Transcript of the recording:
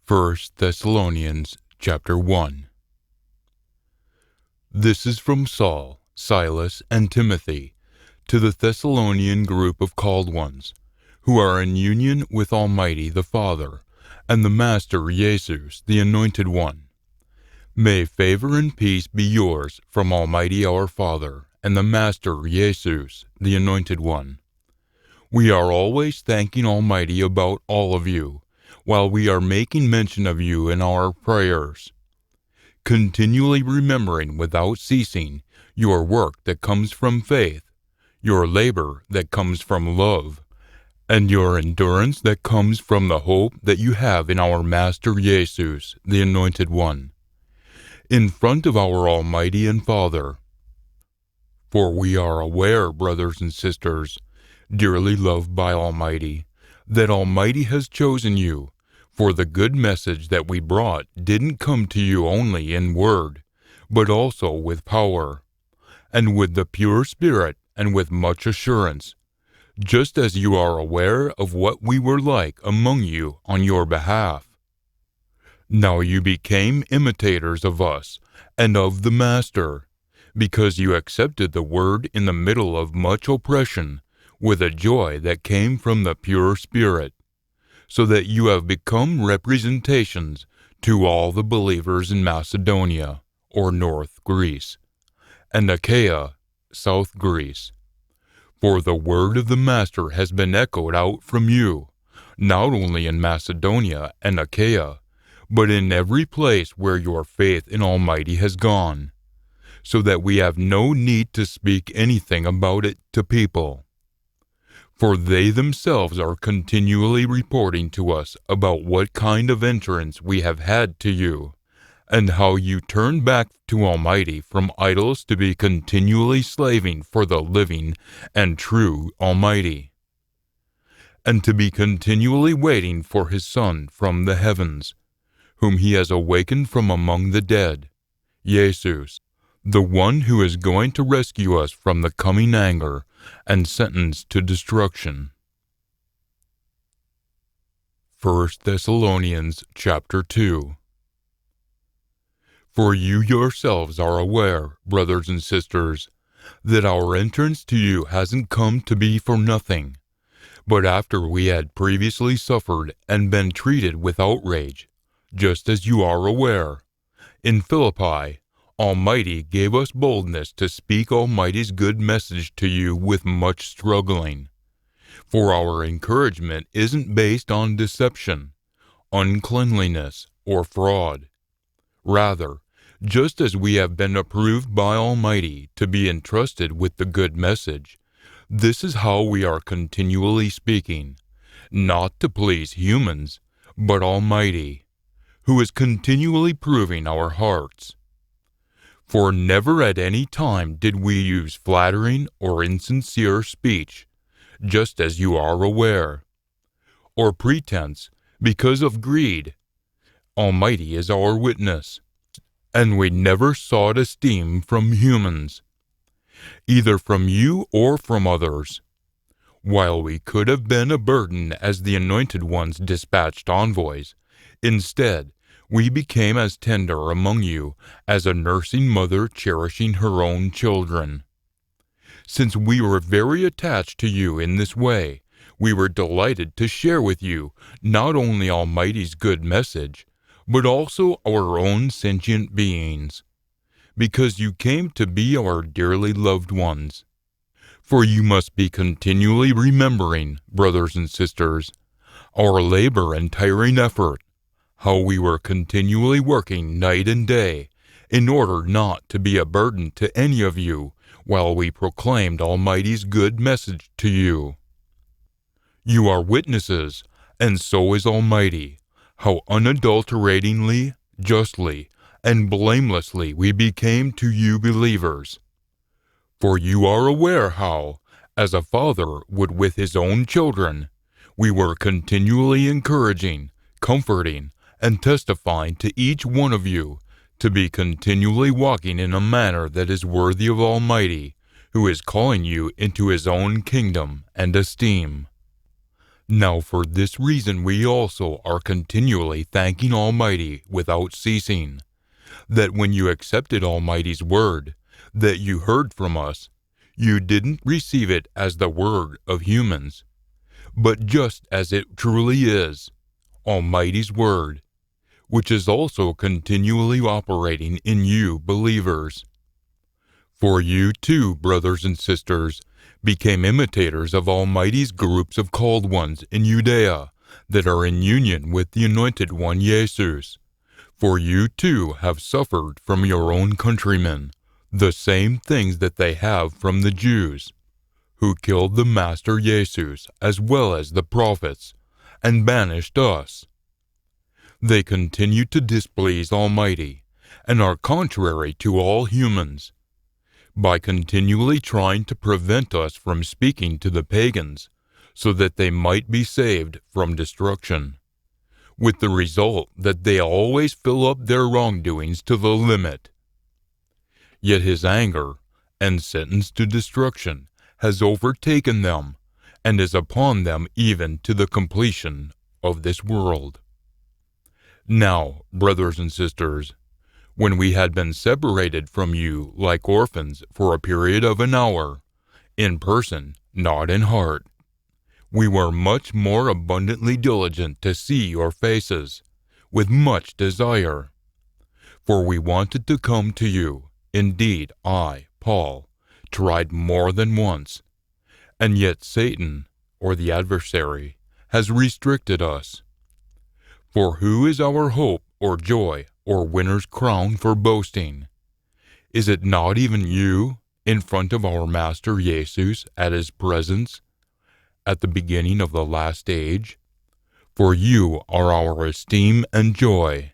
1 Thessalonians chapter 1. This is from Saul, Silas, and Timothy, to the Thessalonian group of called ones, who are in union with Almighty the Father, and the Master Jesus, the Anointed One. May favor and peace be yours from Almighty our Father, and the Master Jesus, the Anointed One. We are always thanking Almighty about all of you, while we are making mention of you in our prayers, continually remembering without ceasing your work that comes from faith, your labor that comes from love, and your endurance that comes from the hope that you have in our Master Jesus, the Anointed One, in front of our Almighty and Father. For we are aware, brothers and sisters, dearly loved by Almighty, that Almighty has chosen you, for the good message that we brought didn't come to you only in word, but also with power, and with the pure spirit, and with much assurance, just as you are aware of what we were like among you on your behalf. Now you became imitators of us and of the Master, because you accepted the word in the middle of much oppression, with a joy that came from the pure spirit, so that you have become representations to all the believers in Macedonia, or North Greece, and Achaia, South Greece. For the word of the Master has been echoed out from you, not only in Macedonia and Achaia, but in every place where your faith in Almighty has gone, so that we have no need to speak anything about it to people. For they themselves are continually reporting to us about what kind of entrance we have had to you, and how you turned back to Almighty from idols to be continually slaving for the living and true Almighty, and to be continually waiting for His Son from the heavens, whom He has awakened from among the dead, Jesus, the one who is going to rescue us from the coming anger and sentence to destruction. 1 Thessalonians chapter 2. For you yourselves are aware, brothers and sisters, that our entrance to you hasn't come to be for nothing, but after we had previously suffered and been treated with outrage, just as you are aware. In Philippi, Almighty gave us boldness to speak Almighty's good message to you with much struggling. For our encouragement isn't based on deception, uncleanliness, or fraud. Rather, just as we have been approved by Almighty to be entrusted with the good message, this is how we are continually speaking, not to please humans, but Almighty, who is continually proving our hearts. For never at any time did we use flattering or insincere speech, just as you are aware, or pretense because of greed. Almighty is our witness, and we never sought esteem from humans, either from you or from others, while we could have been a burden as the Anointed One's dispatched envoys. Instead, we became as tender among you as a nursing mother cherishing her own children. Since we were very attached to you in this way, we were delighted to share with you not only Almighty's good message, but also our own sentient beings, because you came to be our dearly loved ones. For you must be continually remembering, brothers and sisters, our labor and tiring effort, how we were continually working night and day, in order not to be a burden to any of you, while we proclaimed Almighty's good message to you. You are witnesses, and so is Almighty, how unadulteratingly, justly, and blamelessly we became to you believers. For you are aware how, as a father would with his own children, we were continually encouraging, comforting, and testifying to each one of you to be continually walking in a manner that is worthy of Almighty, who is calling you into His own kingdom and esteem. Now for this reason we also are continually thanking Almighty without ceasing, that when you accepted Almighty's word that you heard from us, you didn't receive it as the word of humans, but just as it truly is, Almighty's word, which is also continually operating in you believers. For you too, brothers and sisters, became imitators of Almighty's groups of called ones in Judea that are in union with the Anointed One Jesus. For you too have suffered from your own countrymen the same things that they have from the Jews, who killed the Master Jesus as well as the prophets, and banished us. They continue to displease Almighty, and are contrary to all humans, by continually trying to prevent us from speaking to the pagans, so that they might be saved from destruction, with the result that they always fill up their wrongdoings to the limit. Yet his anger and sentence to destruction has overtaken them, and is upon them even to the completion of this world. Now, brothers and sisters, when we had been separated from you like orphans for a period of an hour, in person, not in heart, we were much more abundantly diligent to see your faces, with much desire. For we wanted to come to you. Indeed, I, Paul, tried more than once, and yet Satan, or the adversary, has restricted us. For who is our hope, or joy, or winner's crown for boasting? Is it not even you, in front of our Master Jesus at his presence, at the beginning of the last age? For you are our esteem and joy.